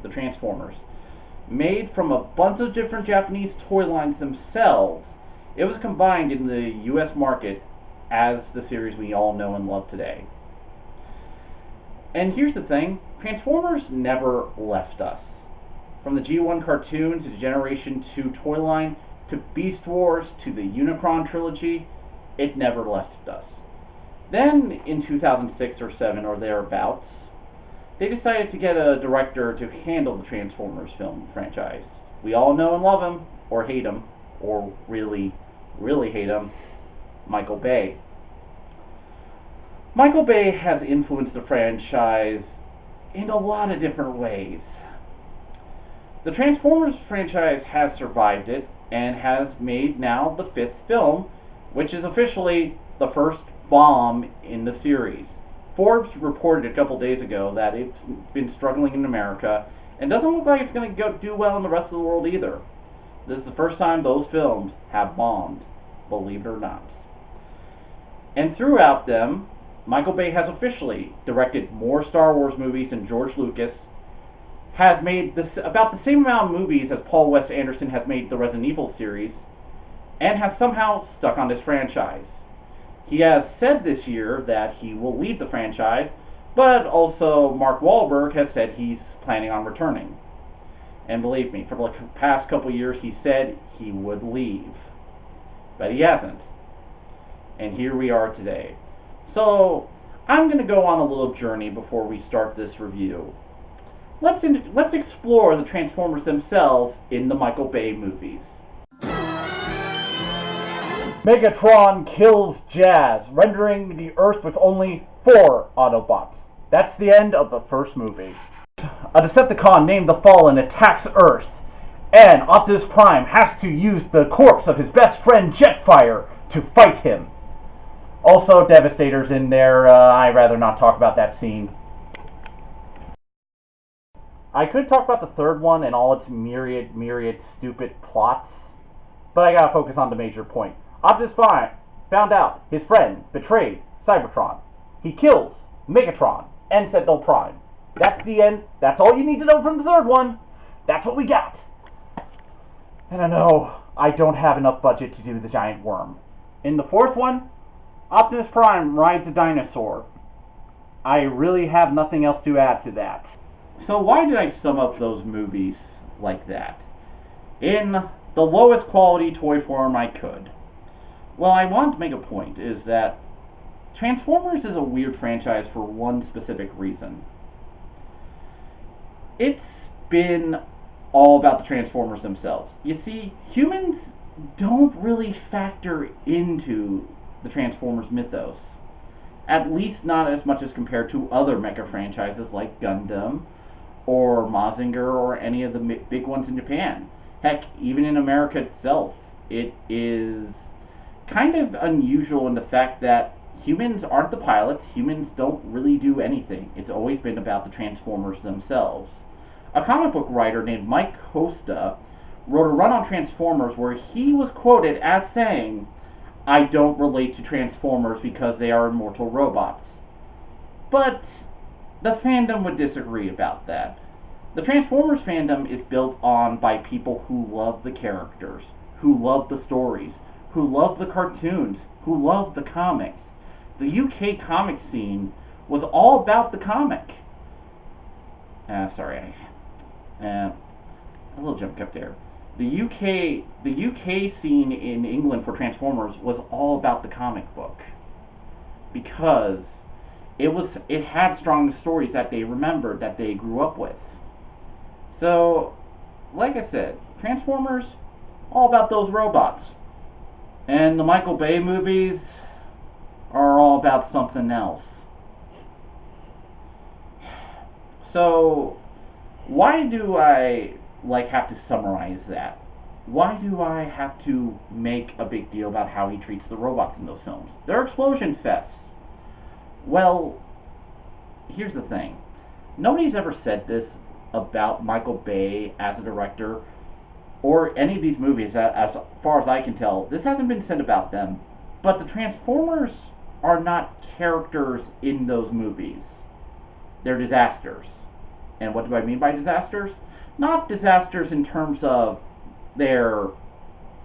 the Transformers. Made from a bunch of different Japanese toy lines themselves, it was combined in the US market as the series we all know and love today. And here's the thing, Transformers never left us. From the G1 cartoon to the Generation 2 toy line to Beast Wars to the Unicron trilogy, it never left us. Then, in 2006 or 7 or thereabouts, they decided to get a director to handle the Transformers film franchise. We all know and love him, or hate him, or really, really hate him, Michael Bay. Michael Bay has influenced the franchise in a lot of different ways. The Transformers franchise has survived it and has made now the 5th film, which is officially the first bomb in the series. Forbes reported a couple days ago that it's been struggling in America and doesn't look like it's going to do well in the rest of the world either. This is the first time those films have bombed, believe it or not. And throughout them, Michael Bay has officially directed more Star Wars movies than George Lucas, has made about the same amount of movies as Paul Wes Anderson has made the Resident Evil series, and has somehow stuck on this franchise. He has said this year that he will leave the franchise, but also Mark Wahlberg has said he's planning on returning. And believe me, for the past couple years he said he would leave. But he hasn't. And here we are today. So, I'm going to go on a little journey before we start this review. Let's explore the Transformers themselves in the Michael Bay movies. Megatron kills Jazz, rendering the Earth with only 4 Autobots. That's the end of the first movie. A Decepticon named the Fallen attacks Earth, and Optimus Prime has to use the corpse of his best friend Jetfire to fight him. Also, Devastator's in there. I'd rather not talk about that scene. I could talk about the third one and all its myriad stupid plots, but I gotta focus on the major point. Optimus Prime found out his friend betrayed Cybertron. He kills Megatron and Sentinel Prime. That's the end. That's all you need to know from the third one. That's what we got. And I know I don't have enough budget to do the giant worm. In the fourth one, Optimus Prime rides a dinosaur. I really have nothing else to add to that. So why did I sum up those movies like that? In the lowest quality toy form I could. Well, I want to make a point, is that Transformers is a weird franchise for one specific reason. It's been all about the Transformers themselves. You see, humans don't really factor into the Transformers mythos. At least not as much as compared to other mecha franchises like Gundam or Mazinger or any of the big ones in Japan. Heck, even in America itself, it is kind of unusual in the fact that humans aren't the pilots, humans don't really do anything. It's always been about the Transformers themselves. A comic book writer named Mike Costa wrote a run on Transformers where he was quoted as saying, "I don't relate to Transformers because they are immortal robots." But the fandom would disagree about that. The Transformers fandom is built on by people who love the characters, who love the stories, who love the cartoons, who love the comics. The UK comic scene was all about the comic. A little jump cut there. The UK scene in England for Transformers was all about the comic book because it had strong stories that they remembered, that they grew up with. So, like I said, Transformers, all about those robots. And the Michael Bay movies are all about something else. So, why do I have to summarize that? Why do I have to make a big deal about how he treats the robots in those films? They're explosion fests. Well, here's the thing. Nobody's ever said this about Michael Bay as a director or any of these movies, as far as I can tell. This hasn't been said about them, but the Transformers are not characters in those movies. They're disasters. And what do I mean by disasters? Not disasters in terms of they're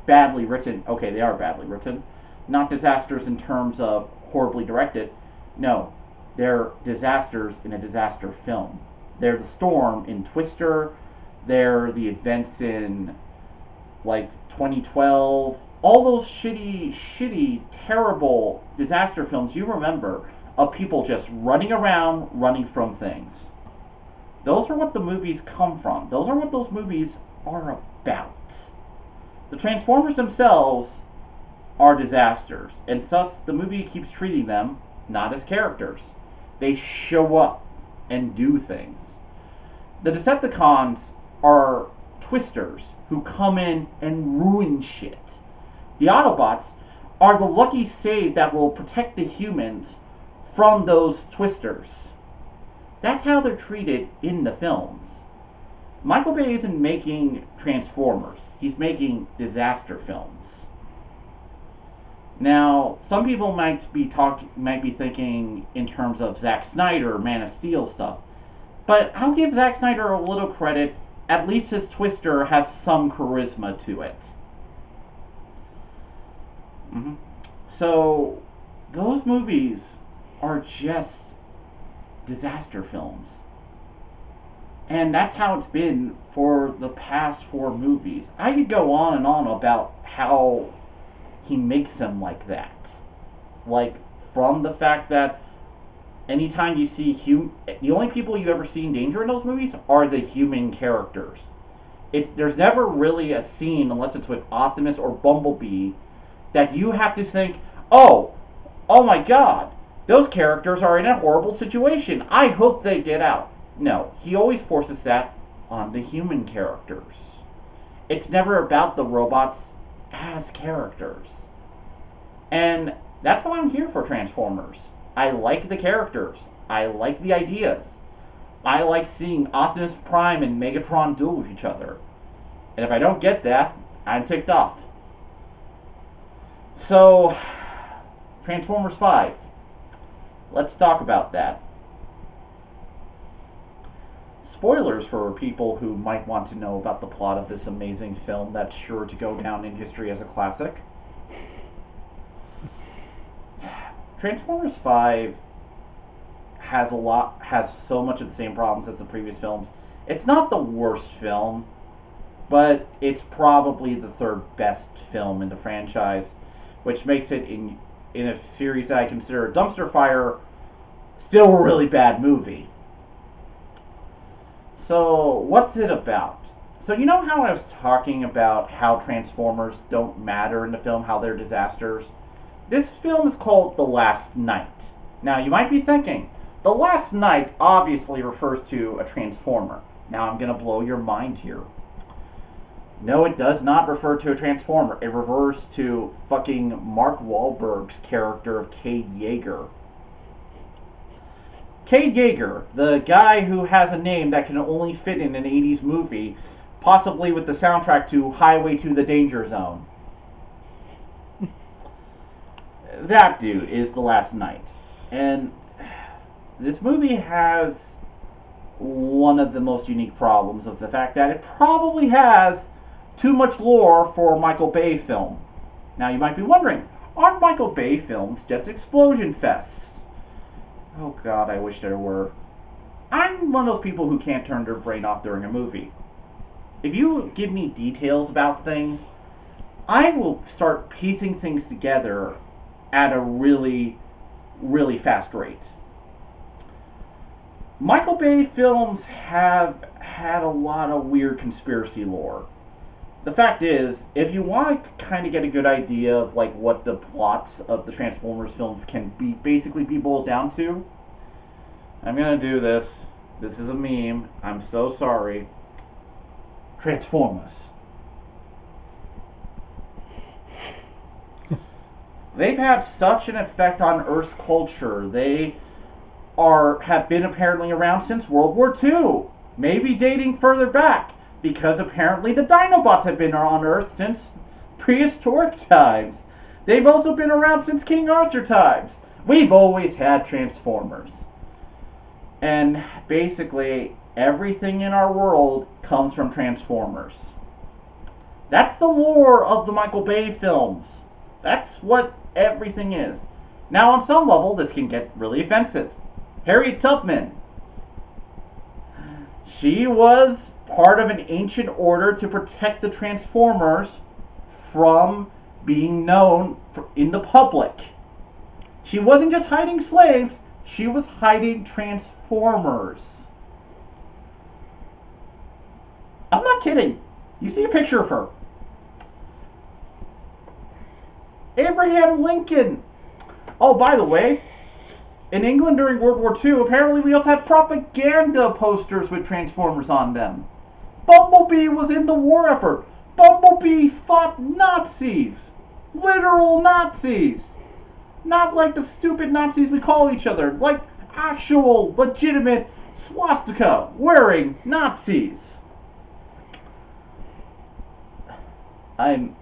badly written. Okay, they are badly written. Not disasters in terms of horribly directed. No, they're disasters in a disaster film. They're the storm in Twister. They're the events in like 2012. All those shitty, terrible disaster films you remember of people just running around, running from things. Those are what the movies come from. Those are what those movies are about. The Transformers themselves are disasters, and thus the movie keeps treating them not as characters. They show up and do things. The Decepticons are twisters who come in and ruin shit. The Autobots are the lucky save that will protect the humans from those twisters. That's how they're treated in the films. Michael Bay isn't making Transformers. He's making disaster films. Now, some people might be thinking in terms of Zack Snyder, Man of Steel stuff. But I'll give Zack Snyder a little credit. At least his Twister has some charisma to it. So, those movies are just disaster films. And that's how it's been for the past 4 movies. I could go on and on about how he makes them like that. Like, from the fact that anytime you see the only people you ever see in danger in those movies are the human characters. There's never really a scene, unless it's with Optimus or Bumblebee, that you have to think, oh my god, those characters are in a horrible situation. I hope they get out. No, he always forces that on the human characters. It's never about the robots as characters. And that's why I'm here for Transformers. I like the characters. I like the ideas. I like seeing Optimus Prime and Megatron duel with each other. And if I don't get that, I'm ticked off. So, Transformers 5. Let's talk about that. Spoilers for people who might want to know about the plot of this amazing film that's sure to go down in history as a classic. Transformers 5 has so much of the same problems as the previous films. It's not the worst film, but it's probably the 3rd best film in the franchise, which makes it in a series that I consider a dumpster fire still a really bad movie. So, what's it about? So, you know how I was talking about how Transformers don't matter in the film, how they're disasters? This film is called The Last Knight. Now, you might be thinking, The Last Knight obviously refers to a Transformer. Now, I'm going to blow your mind here. No, it does not refer to a Transformer. It refers to fucking Mark Wahlberg's character of Cade Yeager. Cade Yeager, the guy who has a name that can only fit in an 80s movie, possibly with the soundtrack to Highway to the Danger Zone. That dude is The Last Knight. And this movie has one of the most unique problems of the fact that it probably has too much lore for a Michael Bay film. Now you might be wondering, aren't Michael Bay films just explosion fests? Oh god, I wish there were. I'm one of those people who can't turn their brain off during a movie. If you give me details about things, I will start piecing things together at a really, really fast rate. Michael Bay films have had a lot of weird conspiracy lore. The fact is, if you want to kind of get a good idea of like what the plots of the Transformers films can basically be boiled down to, I'm gonna do this. This is a meme. I'm so sorry. Transformers. They've had such an effect on Earth's culture. They have been apparently around since World War II. Maybe dating further back, because apparently the Dinobots have been on Earth since prehistoric times. They've also been around since King Arthur times. We've always had Transformers. And basically, Everything in our world comes from Transformers. That's the lore of the Michael Bay films. That's what everything is. Now, on some level, this can get really offensive. Harriet Tubman. She was part of an ancient order to protect the Transformers from being known in the public. She wasn't just hiding slaves, she was hiding Transformers. I'm not kidding. You see a picture of her. Abraham Lincoln. Oh, by the way, in England during World War II, apparently we also had propaganda posters with Transformers on them. Bumblebee was in the war effort. Bumblebee fought Nazis. Literal Nazis. Not like the stupid Nazis we call each other. Like actual, legitimate swastika wearing Nazis. I'm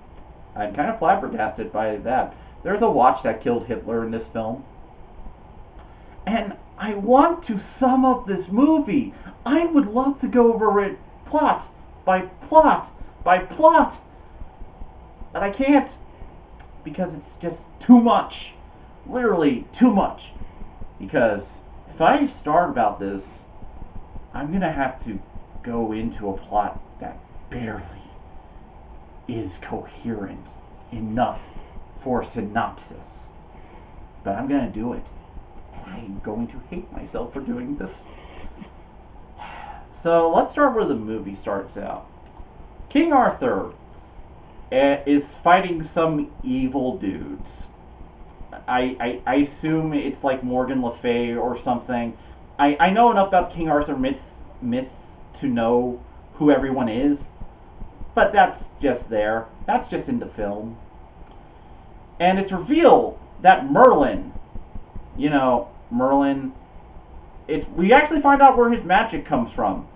kind of flabbergasted by that. There's a watch that killed Hitler in this film. And I want to sum up this movie. I would love to go over it plot by plot by plot. But I can't. Because it's just too much. Literally too much. Because if I start about this, I'm going to have to go into a plot that barely is coherent enough for a synopsis. But I'm going to do it. And I'm going to hate myself for doing this. So let's start where the movie starts out. King Arthur is fighting some evil dudes. I assume it's like Morgan Le Fay or something. I know enough about King Arthur myths to know who everyone is. But that's just there. That's just in the film. And it's revealed that Merlin, Merlin, we actually find out where his magic comes from.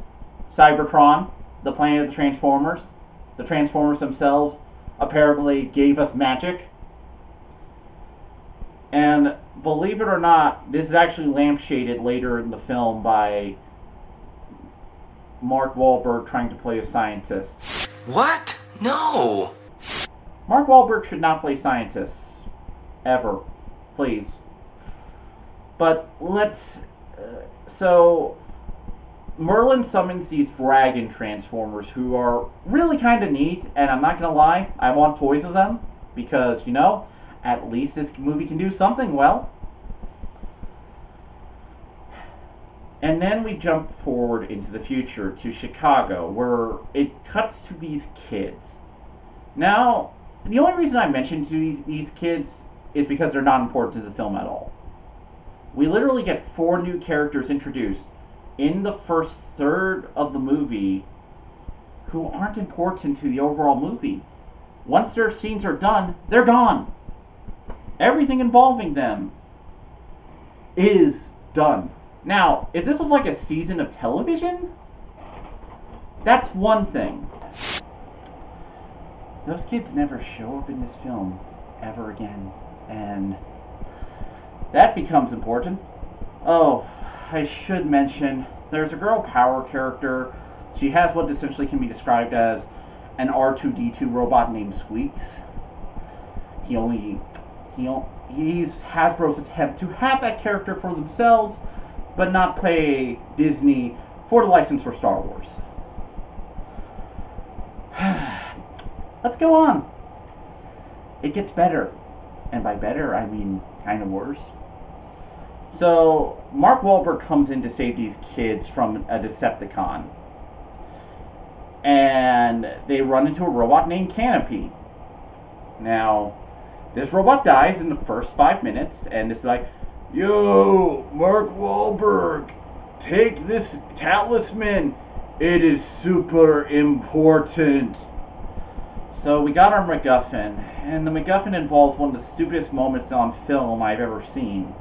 Cybertron, the planet of the Transformers. The Transformers themselves apparently gave us magic. And believe it or not, this is actually lampshaded later in the film by Mark Wahlberg trying to play a scientist. What? No! Mark Wahlberg should not play scientists. Ever. Please. But let's... So, Merlin summons these dragon Transformers who are really kind of neat, and I'm not going to lie, I want toys of them, because, at least this movie can do something well. And then we jump forward into the future to Chicago, where it cuts to these kids. Now, the only reason I mention to these kids is because they're not important to the film at all. We literally get 4 new characters introduced in the first third of the movie who aren't important to the overall movie. Once their scenes are done, they're gone. Everything involving them is done. Now, if this was like a season of television, that's one thing. Those kids never show up in this film ever again, and that becomes important. Oh, I should mention, there's a girl power character. She has what essentially can be described as an R2-D2 robot named Squeaks. He's Hasbro's attempt to have that character for themselves, but not pay Disney for the license for Star Wars. Let's go on. It gets better. And by better, I mean kind of worse. So, Mark Wahlberg comes in to save these kids from a Decepticon. And they run into a robot named Canopy. Now, this robot dies in the first 5 minutes, and it's like, "Yo, Mark Wahlberg, take this talisman. It is super important." So we got our MacGuffin, and the MacGuffin involves one of the stupidest moments on film I've ever seen.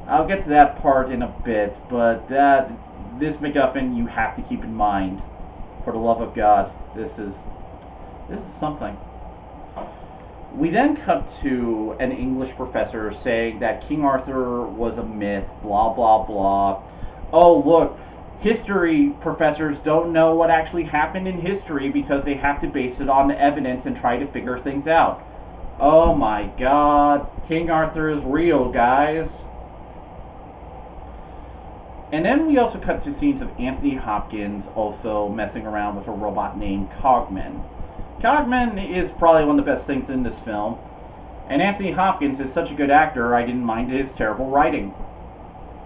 I'll get to that part in a bit, but this MacGuffin you have to keep in mind. For the love of God, this is something. We then cut to an English professor saying that King Arthur was a myth, blah blah blah. Oh look, history professors don't know what actually happened in history because they have to base it on evidence and try to figure things out. Oh my god, King Arthur is real, guys. And then we also cut to scenes of Anthony Hopkins also messing around with a robot named Cogman. Cogman is probably one of the best things in this film, and Anthony Hopkins is such a good actor I didn't mind his terrible writing.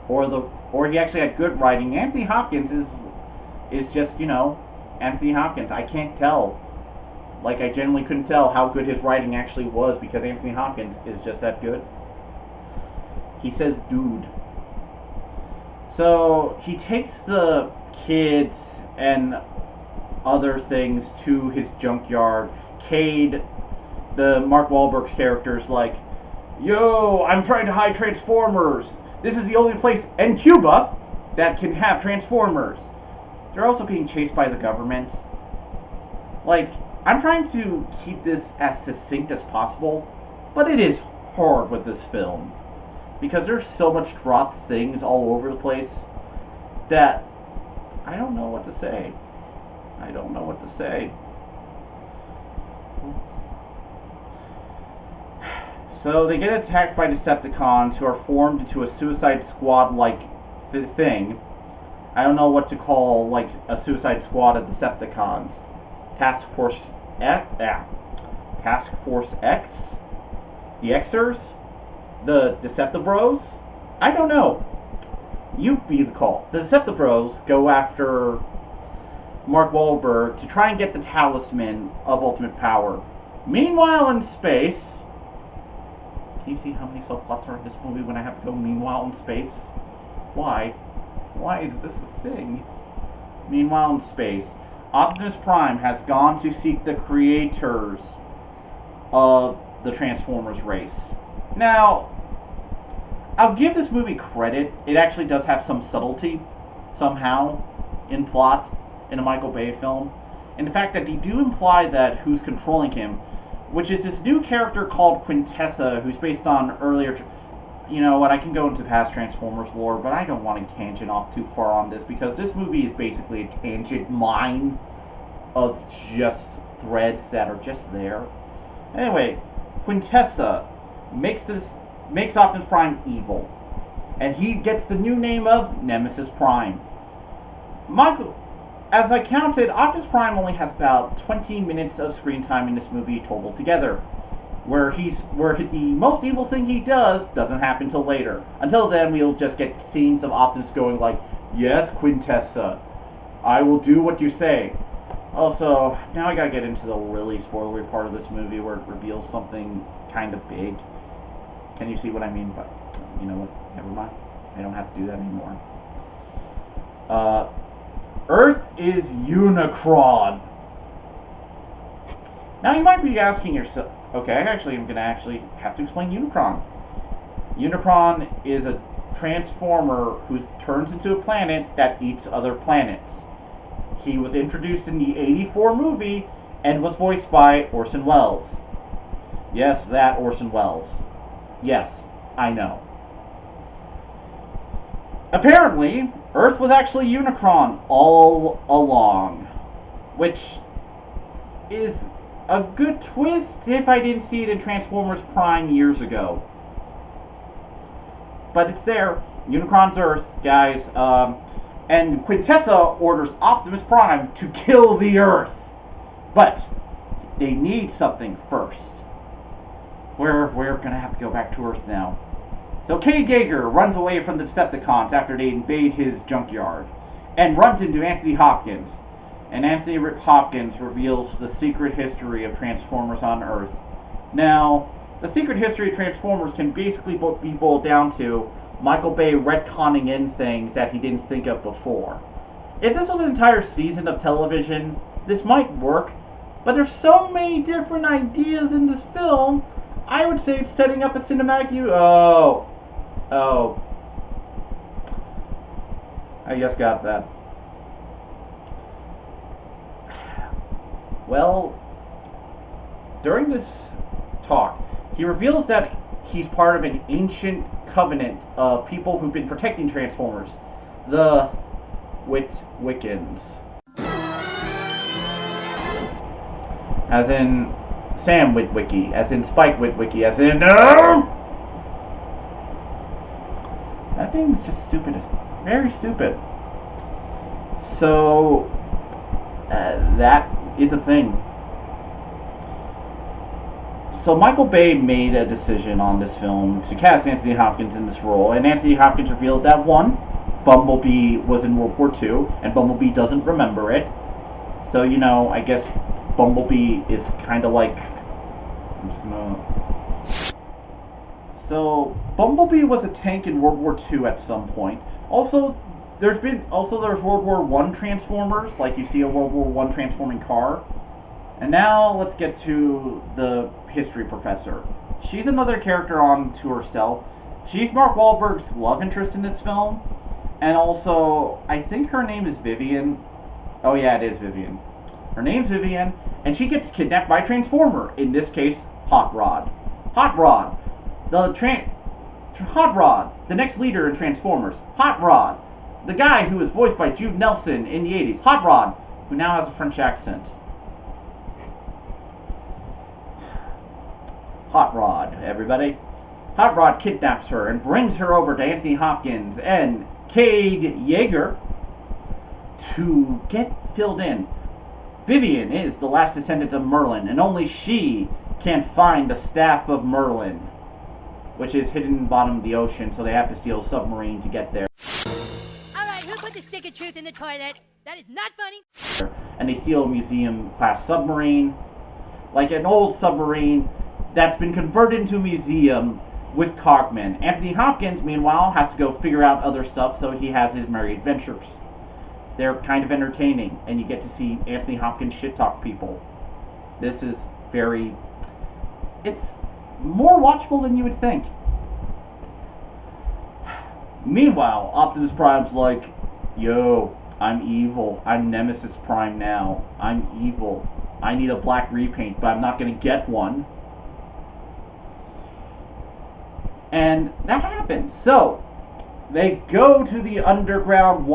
Or he actually had good writing. Anthony Hopkins is just, Anthony Hopkins. I can't tell. Like, I genuinely couldn't tell how good his writing actually was because Anthony Hopkins is just that good. He says, dude. So, he takes the kids and other things to his junkyard. Cade, the Mark Wahlberg's character, is like, yo, I'm trying to hide Transformers. This is the only place in Cuba that can have Transformers. They're also being chased by the government. Like, I'm trying to keep this as succinct as possible, but it is hard with this film. Because there's so much dropped things all over the place that I don't know what to say. I don't know what to say. So they get attacked by Decepticons who are formed into a Suicide Squad-like thing. I don't know what to call, like, a Suicide Squad of Decepticons. Task Force X? Yeah. Task Force X? The Xers? The Deceptibros? I don't know. You be the call. The Deceptibros go after Mark Wahlberg to try and get the talisman of ultimate power. Meanwhile, in space... Can you see how many subplots are in this movie when I have to go meanwhile in space? Why? Why is this a thing? Meanwhile in space, Optimus Prime has gone to seek the creators of the Transformers race. Now, I'll give this movie credit. It actually does have some subtlety, somehow, in plot, in a Michael Bay film. And the fact that they do imply that who's controlling him, which is this new character called Quintessa, who's based on earlier... You know what, I can go into past Transformers lore, but I don't want to tangent off too far on this, because this movie is basically a tangent mine of just threads that are just there. Anyway, Quintessa makes Optimus Prime evil, and he gets the new name of Nemesis Prime. Michael... As I counted, Optimus Prime only has about 20 minutes of screen time in this movie total together, where the most evil thing he does doesn't happen till later. Until then, we'll just get scenes of Optimus going like, yes, Quintessa, I will do what you say. Also, now I gotta get into the really spoilery part of this movie where it reveals something kind of big. Can you see what I mean? But you know what? Never mind. I don't have to do that anymore. Earth is Unicron. Now you might be asking yourself, okay, I'm going to have to explain Unicron. Unicron is a transformer who turns into a planet that eats other planets. He was introduced in the '84 movie and was voiced by Orson Welles. Yes, that Orson Welles. Yes, I know. Apparently, Earth was actually Unicron all along, which is a good twist if I didn't see it in Transformers Prime years ago. But it's there. Unicron's Earth, guys. And Quintessa orders Optimus Prime to kill the Earth. But they need something first. We're going to have to go back to Earth now. So Cade Yeager runs away from the Decepticons after they invade his junkyard, and runs into Anthony Hopkins. And Anthony Hopkins reveals the secret history of Transformers on Earth. Now, the secret history of Transformers can basically be boiled down to Michael Bay retconning in things that he didn't think of before. If this was an entire season of television, this might work, but there's so many different ideas in this film, I would say it's setting up a cinematic... Oh. I just got that. Well, during this talk, he reveals that he's part of an ancient covenant of people who've been protecting Transformers. The Witwickens. As in Sam Witwicky, as in Spike Witwicky, as in... That name's just stupid. Very stupid. So, that is a thing. So Michael Bay made a decision on this film to cast Anthony Hopkins in this role, and Anthony Hopkins revealed that, one, Bumblebee was in World War II, and Bumblebee doesn't remember it. So, you know, I guess Bumblebee is kind of like... So, Bumblebee was a tank in World War II at some point. Also, there's World War I Transformers, like you see a World War I transforming car. And now, let's get to the history professor. She's another character on to herself. She's Mark Wahlberg's love interest in this film. And also, I think her name is Vivian. Oh yeah, it is Vivian. Her name's Vivian, and she gets kidnapped by a Transformer. In this case, Hot Rod. Hot Rod. Hot Rod, the next leader in Transformers. Hot Rod. The guy who was voiced by Jude Nelson in the 80s. Hot Rod, who now has a French accent. Hot Rod, everybody. Hot Rod kidnaps her and brings her over to Anthony Hopkins and Cade Yeager to get filled in. Vivian is the last descendant of Merlin, and only she can find the Staff of Merlin, which is hidden in the bottom of the ocean, so they have to steal a submarine to get there. Alright, who put the stick of truth in the toilet? That is not funny. And they steal a museum-class submarine, like an old submarine that's been converted into a museum with Cogman. Anthony Hopkins, meanwhile, has to go figure out other stuff, so he has his merry adventures. They're kind of entertaining, and you get to see Anthony Hopkins shit-talk people. This is very... It's more watchable than you would think. Meanwhile, Optimus Prime's like, yo, I'm evil. I'm Nemesis Prime now. I'm evil. I need a black repaint, but I'm not going to get one. And that happens. So, they go to the underground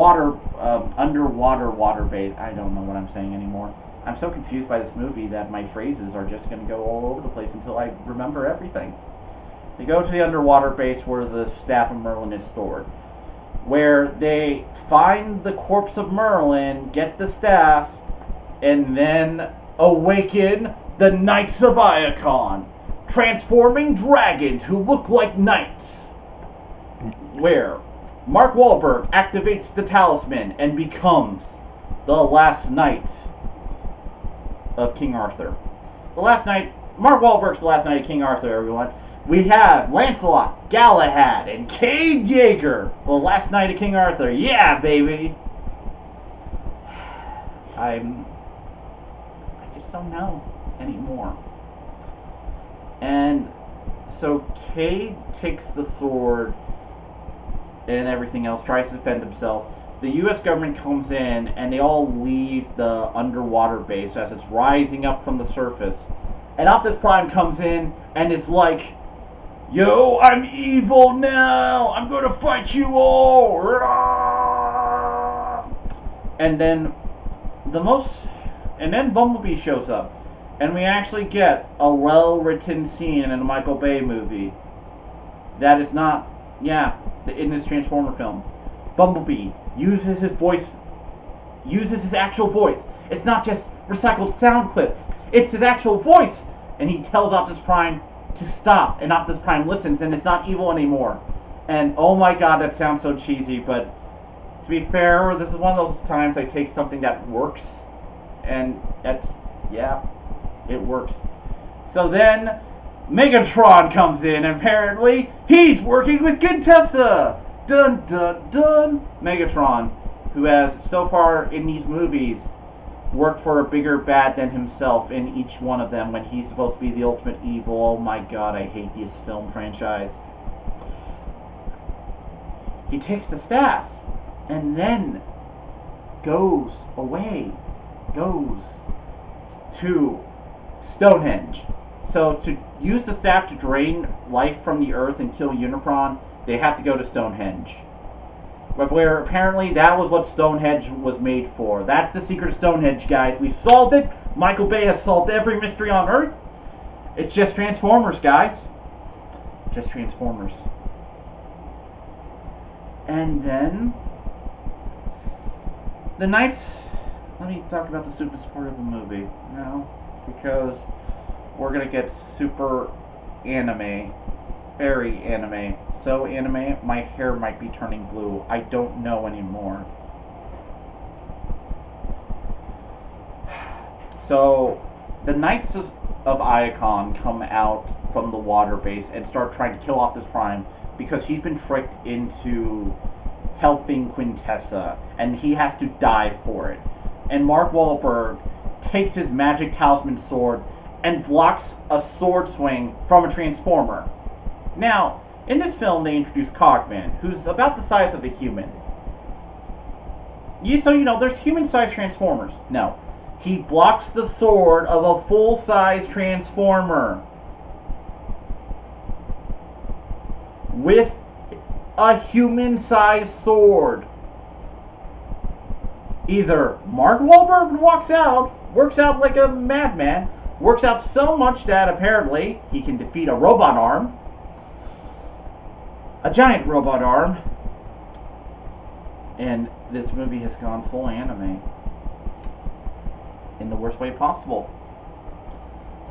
underwater water base. I don't know what I'm saying anymore. I'm so confused by this movie that my phrases are just going to go all over the place until I remember everything. They go to the underwater base where the Staff of Merlin is stored, where they find the corpse of Merlin, get the staff, and then awaken the Knights of Iacon, transforming dragons who look like knights, where Mark Wahlberg activates the talisman and becomes the last knight of King Arthur. Mark Wahlberg's the last knight of King Arthur, everyone. We have Lancelot, Galahad, and Cade Yeager, the last knight of King Arthur. Yeah, baby! I just don't know anymore. And so Cade takes the sword and everything else, tries to defend himself. The U.S. government comes in, and they all leave the underwater base as it's rising up from the surface. And Optimus Prime comes in, and is like, yo, I'm evil now! I'm gonna fight you all! And then Bumblebee shows up. And we actually get a well-written scene in a Michael Bay movie that is not, in this Transformer film. Bumblebee uses his actual voice. It's not just recycled sound clips. It's his actual voice. And he tells Optimus Prime to stop, and Optimus Prime listens, and it's not evil anymore. And oh my god, that sounds so cheesy, but to be fair, this is one of those times I take something that works, and it works. So then, Megatron comes in, and apparently, he's working with Contessa! Dun dun dun! Megatron, who has, so far in these movies, worked for a bigger bad than himself in each one of them when he's supposed to be the ultimate evil. Oh my god, I hate this film franchise. He takes the staff, and then goes to Stonehenge. So to use the staff to drain life from the earth and kill Unicron, they have to go to Stonehenge. but where apparently that was what Stonehenge was made for. That's the secret of Stonehenge, guys. We solved it. Michael Bay has solved every mystery on Earth. It's just Transformers, guys. Just Transformers. And then the Knights. Let me talk about the stupidest part of the movie now, because we're gonna get super anime, very anime. So anime, my hair might be turning blue. I don't know anymore. So the Knights of Iacon come out from the water base and start trying to kill Optimus Prime because he's been tricked into helping Quintessa, and he has to die for it. And Mark Wahlberg takes his magic talisman sword and blocks a sword swing from a Transformer. Now, in this film, they introduce Cogman, who's about the size of a human. So you know, there's human-sized Transformers. No. He blocks the sword of a full-size Transformer with a human-sized sword. Either Mark Wahlberg works out like a madman, works out so much that apparently he can defeat a robot arm, a giant robot arm, and this movie has gone full anime in the worst way possible.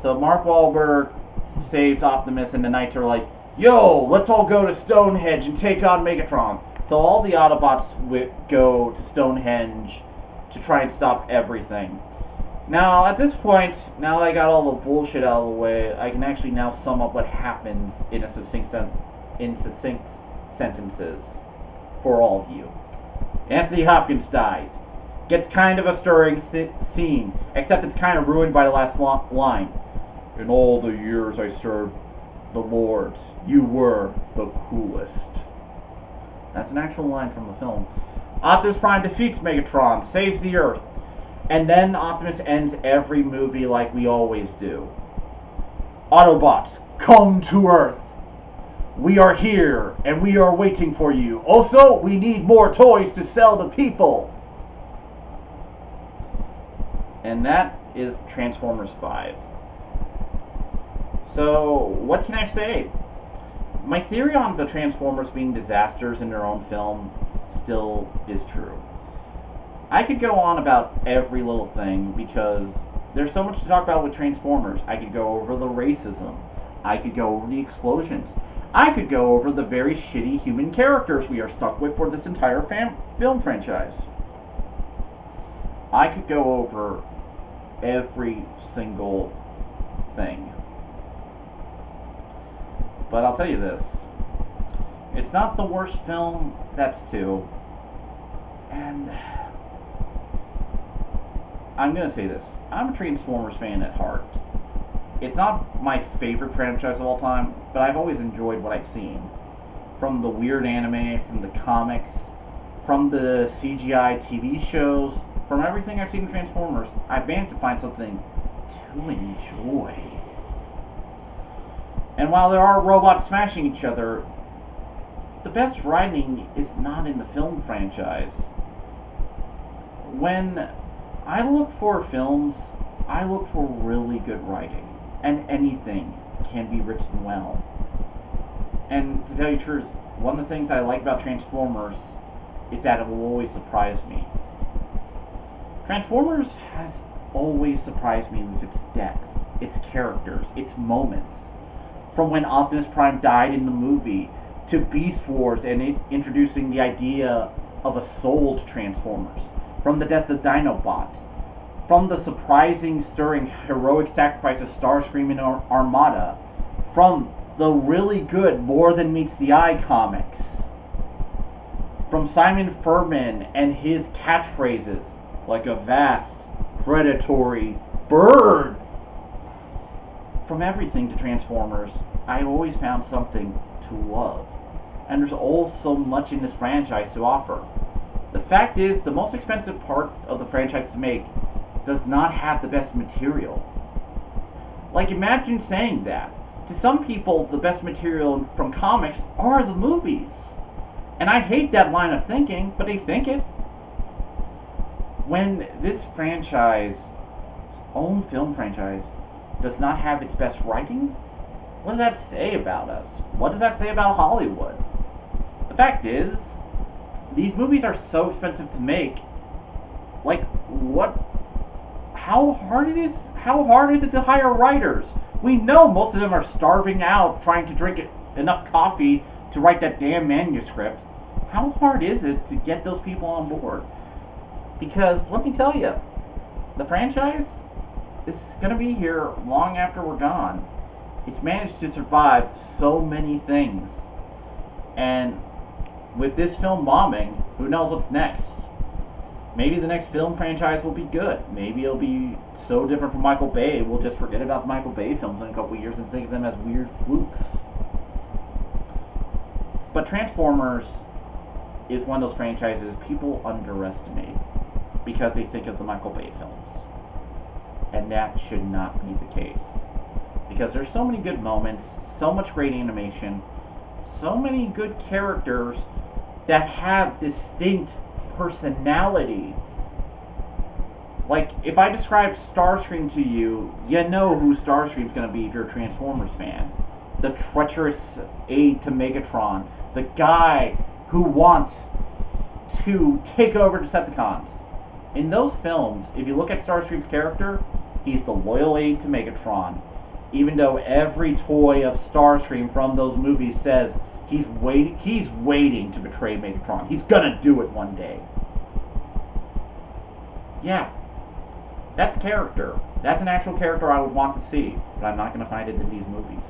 So Mark Wahlberg saves Optimus, and the Knights are like, yo, let's all go to Stonehenge and take on Megatron. So all the Autobots go to Stonehenge to try and stop everything. Now, at this point, now that I got all the bullshit out of the way, I can actually now sum up what happens in succinct sentences for all of you. Anthony Hopkins dies. Gets kind of a stirring scene, except it's kind of ruined by the last line. In all the years I served the Lords, you were the coolest. That's an actual line from the film. Optimus Prime defeats Megatron, saves the Earth, and then Optimus ends every movie like we always do. Autobots, come to Earth. We are here, and we are waiting for you. Also, we need more toys to sell the people. And that is Transformers 5. So, what can I say? My theory on the Transformers being disasters in their own film still is true. I could go on about every little thing because there's so much to talk about with Transformers. I could go over the racism. I could go over the explosions. I could go over the very shitty human characters we are stuck with for this entire film franchise. I could go over every single thing. But I'll tell you this. It's not the worst film, that's two. And I'm going to say this. I'm a Transformers fan at heart. It's not my favorite franchise of all time, but I've always enjoyed what I've seen. From the weird anime, from the comics, from the CGI TV shows, from everything I've seen in Transformers, I've managed to find something to enjoy. And while there are robots smashing each other, the best writing is not in the film franchise. When I look for films, I look for really good writing. And anything can be written well. And to tell you the truth, one of the things I like about Transformers is that it will always surprise me. Transformers has always surprised me with its depth, its characters, its moments. From when Optimus Prime died in the movie, to Beast Wars and introducing the idea of a soul to Transformers. From the death of Dinobot. From the surprising, stirring, heroic sacrifice of Starscream and Armada. From the really good More Than Meets the Eye comics. From Simon Furman and his catchphrases, like a vast, predatory bird. From everything to Transformers, I've always found something to love. And there's also much in this franchise to offer. The fact is, the most expensive part of the franchise to make does not have the best material. Like, imagine saying that. To some people, the best material from comics are the movies. And I hate that line of thinking, but they think it. When this franchise, own film franchise, does not have its best writing, what does that say about us? What does that say about Hollywood? The fact is, these movies are so expensive to make. Like, what? How hard is it to hire writers? We know most of them are starving out trying to drink enough coffee to write that damn manuscript. How hard is it to get those people on board? Because, let me tell you, the franchise is going to be here long after we're gone. It's managed to survive so many things. And with this film bombing, who knows what's next? Maybe the next film franchise will be good. Maybe it'll be so different from Michael Bay, we'll just forget about the Michael Bay films in a couple years and think of them as weird flukes. But Transformers is one of those franchises people underestimate because they think of the Michael Bay films. And that should not be the case. Because there's so many good moments, so much great animation, so many good characters that have distinct personalities. Like, if I describe Starscream to you, you know who Starscream's going to be if you're a Transformers fan. The treacherous aide to Megatron. The guy who wants to take over Decepticons. In those films, if you look at Starscream's character, he's the loyal aide to Megatron. Even though every toy of Starscream from those movies says he's waiting to betray Megatron. He's gonna do it one day. Yeah. That's character. That's an actual character I would want to see, but I'm not gonna find it in these movies.